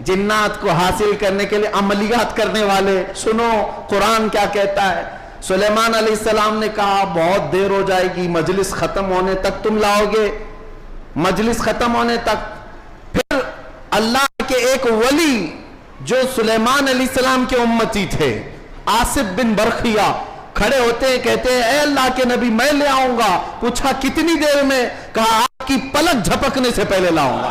जिन्नात को हासिल करने के लिए अमलियात करने वाले, सुनो कुरान क्या कहता है। सुलेमान अलैहिस्सलाम ने कहा बहुत देर हो जाएगी, मजलिस खत्म होने तक तुम लाओगे, मजलिस खत्म होने तक। फिर अल्लाह के एक वली जो सुलेमान अलैहिस्सलाम के उम्मती थे, आसिफ बिन बरखिया, खड़े होते हैं, कहते हैं ए अल्लाह के नबी मैं ले आऊंगा। पूछा कितनी देर में? कहा आपकी पलक झपकने से पहले लाऊंगा।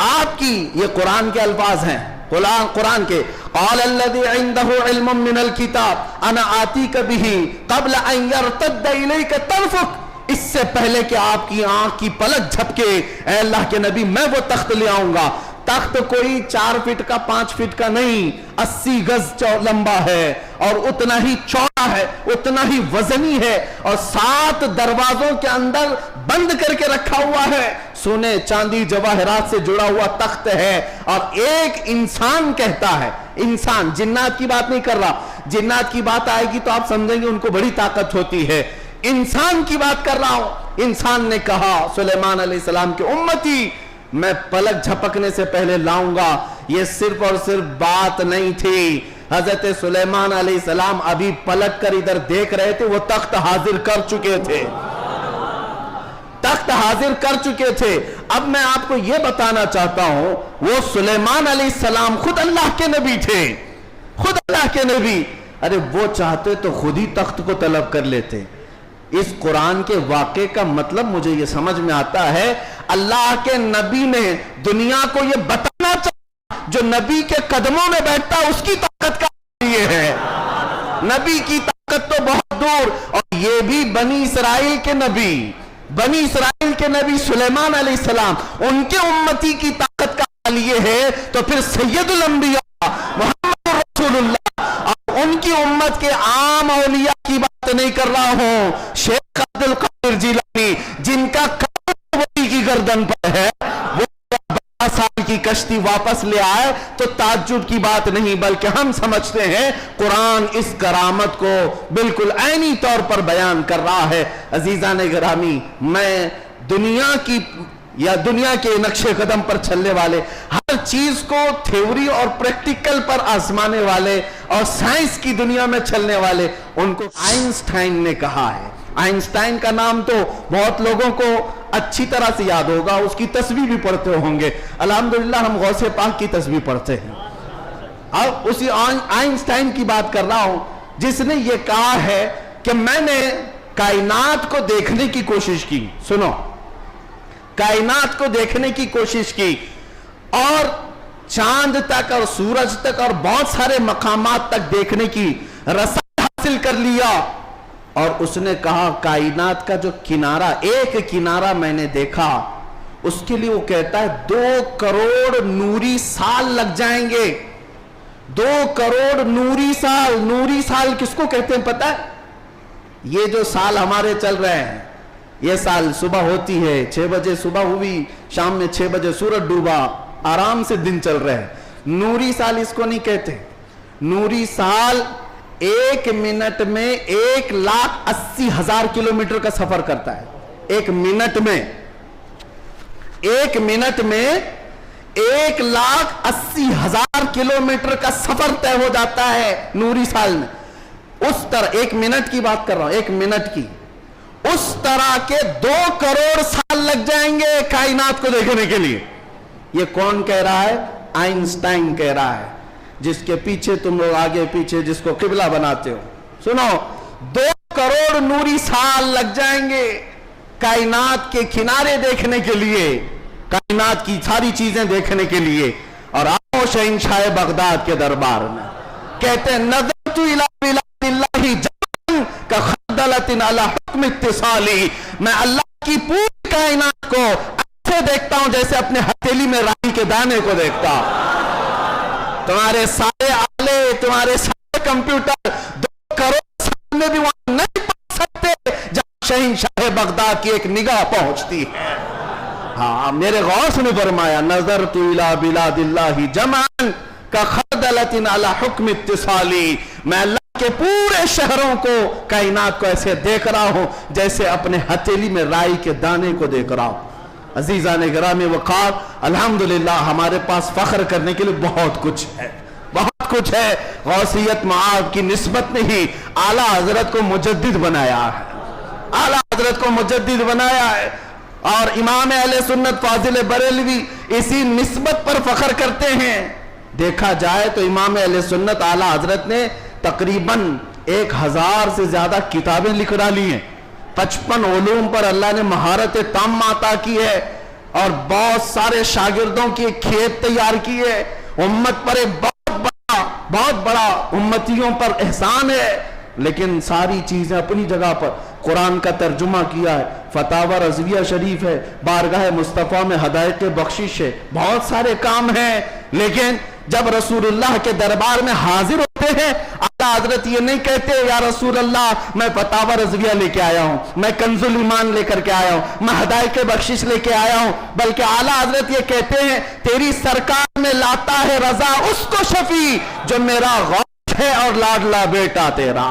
आपकी, ये कुरान के अल्फाज हैं, कुरान के। क़ाल अल्लज़ी इंदहु इल्मुम मिनल किताब अना आतीक बिही क़ब्ल अन यर्तद्द इलैका तर्फ़ुक, इससे पहले कि आपकी आंख की पलक झपके ए अल्लाह के नबी मैं वो तख्त ले आऊंगा। तख्त कोई 4 फीट का 5 फीट का नहीं, 80 गज लंबा है और उतना ही चौड़ा है, उतना ही वजनी है और 7 दरवाजों के अंदर बंद करके रखा हुआ है। सोने चांदी जवाहरात से जुड़ा हुआ तख्त है। और एक इंसान कहता है, इंसान, जिन्नात की बात नहीं कर रहा, जिन्नात की बात आएगी तो आप समझेंगे उनको बड़ी ताकत होती है। इंसान की बात कर रहा हूं। इंसान ने कहा सुलेमान अलैहिस्सलाम के उम्मती मैं पलक झपकने से पहले लाऊंगा। ये सिर्फ और सिर्फ बात नहीं थी, हजरत सुलेमान अलैहिस्सलाम अभी पलक कर इधर देख रहे थे, वो तख्त हाजिर कर चुके थे, तख्त हाजिर कर चुके थे। अब मैं आपको यह बताना चाहता हूं, वो सुलेमान अलैहिस्सलाम खुद अल्लाह के नबी थे, खुद अल्लाह के नबी। अरे वो चाहते तो खुद ही तख्त को तलब कर लेते। इस कुरान के वाक़े का मतलब मुझे ये समझ में आता है, अल्लाह के नबी ने दुनिया को ये बताना चाहा, जो नबी के कदमों में बैठता उसकी ताकत का ये है। नबी की ताकत तो बहुत दूर, और ये भी बनी इसराइल के नबी, बनी इसराइल के नबी सुलेमान अलैहिस्सलाम, उनके उम्मती की ताकत का हाल ये है। तो फिर सैयदुल अंबिया मुहम्मद रसूलुल्लाह और उनकी उम्मत के आम औलिया की बात नहीं कर रहा हूं। शेख अब्दुल कादिर जिलानी, जिनका वली की गर्दन पर है, वो 12 साल की कश्ती वापस ले आए तो ताज्जुब की बात नहीं, बल्कि हम समझते हैं कुरान इस करामत को बिल्कुल ऐनी तौर पर बयान कर रहा है। अजीजान गिरामी, मैं दुनिया की या दुनिया के नक्शे कदम पर चलने वाले, हर चीज को थ्योरी और प्रैक्टिकल पर आजमाने वाले और साइंस की दुनिया में चलने वाले, उनको आइंस्टाइन ने कहा है। आइंस्टाइन का नाम तो बहुत लोगों को अच्छी तरह से याद होगा, उसकी तस्वीर भी पढ़ते होंगे। अल्हम्दुलिल्लाह हम गौसे पाक की तस्वीर पढ़ते हैं। अब उसी आइंस्टाइन की बात कर रहा हूं, जिसने ये कहा है कि मैंने कायनात को देखने की कोशिश की, सुनो, कायनात को देखने की कोशिश की और चांद तक और सूरज तक और बहुत सारे मकामात तक देखने की रसाई हासिल कर लिया। और उसने कहा कायनात का जो किनारा, एक किनारा मैंने देखा, उसके लिए वो कहता है 2 करोड़ नूरी साल लग जाएंगे। 2 करोड़ नूरी साल। नूरी साल किसको कहते हैं पता है? ये जो साल हमारे चल रहे हैं, ये साल सुबह होती है 6 बजे सुबह हुई, शाम में 6 बजे सूरज डूबा, आराम से दिन चल रहे हैं। नूरी साल इसको नहीं कहते। नूरी साल 1 मिनट में 1,80,000 किलोमीटर का सफर करता है। 1 मिनट में 1,80,000 किलोमीटर का सफर तय हो जाता है नूरी साल में। उस तरह 1 मिनट की बात कर रहा हूं, 1 मिनट की, उस तरह के 2 करोड़ साल लग जाएंगे कायनात को देखने के लिए। ये कौन कह रहा है? आइंस्टाइन कह रहा है, जिसके पीछे तुम लोग आगे पीछे जिसको किबला बनाते हो। सुनो, 2 करोड़ नूरी साल लग जाएंगे कायनात के किनारे देखने के लिए, कायनात की सारी चीजें देखने के लिए। और आओ शहंशाह बगदाद के दरबार में, कहते हैं नज़रतु इला बिलादिल्लाहि जमअन का खदलतिन अला हुक्म इत्तिसाली, मैं अल्लाह की पूरी कायनात को ऐसे देखता हूं जैसे अपने हथेली में राई के दाने को देखता। तुम्हारे सारे आले, तुम्हारे सारे कंप्यूटर 2 करोड़ साल में भी वहां नहीं पहुंच सकते जहां शहंशाह बगदाद की एक निगाह पहुंचती है। हाँ, मेरे गौस ने फरमाया नज़रतु इला बिलादिल्लाहि जमअन का खदलतिन अला हुक्म इत्तिसाली, मैं अल्लाह के पूरे शहरों को, कायनात को ऐसे देख रहा हूं जैसे अपने हथेली में राई के दाने को देख रहा हूं। عزیزان گرامی وقار، الحمدللہ ہمارے پاس فخر کرنے کے لیے بہت کچھ ہے، بہت کچھ ہے۔ غوثیت معاذ کی نسبت نے ہی اعلیٰ حضرت کو مجدد بنایا ہے، اعلیٰ حضرت کو مجدد بنایا ہے۔ اور امام اہل سنت فاضل بریلوی اسی نسبت پر فخر کرتے ہیں۔ دیکھا جائے تو امام اہل سنت اعلیٰ حضرت نے تقریباً 1000 سے زیادہ کتابیں لکھ ڈالی ہیں، 55 علوم پر اللہ نے مہارت تام عطا کی ہے، اور بہت سارے شاگردوں کی ایک کھیت تیار کی ہے۔ امت پر ایک بہت بڑا امتیوں پر احسان ہے، لیکن ساری چیزیں اپنی جگہ پر۔ قرآن کا ترجمہ کیا ہے، فتاوی رضویہ شریف ہے، بارگاہ مصطفیٰ میں ہدایت بخشش ہے، بہت سارے کام ہیں، لیکن جب رسول اللہ کے دربار میں حاضر ہوتے ہیں، اعلیٰ حضرت یہ نہیں کہتے یا رسول اللہ میں فتاوی رضویہ لے کے آیا ہوں، میں کنز الایمان لے کر کے آیا ہوں، میں ہدایت بخشش لے کے آیا ہوں، بلکہ اعلیٰ حضرت یہ کہتے ہیں تیری سرکار میں لاتا ہے رضا اس کو شفیع جو میرا غوث ہے اور لاڈلا بیٹا تیرا۔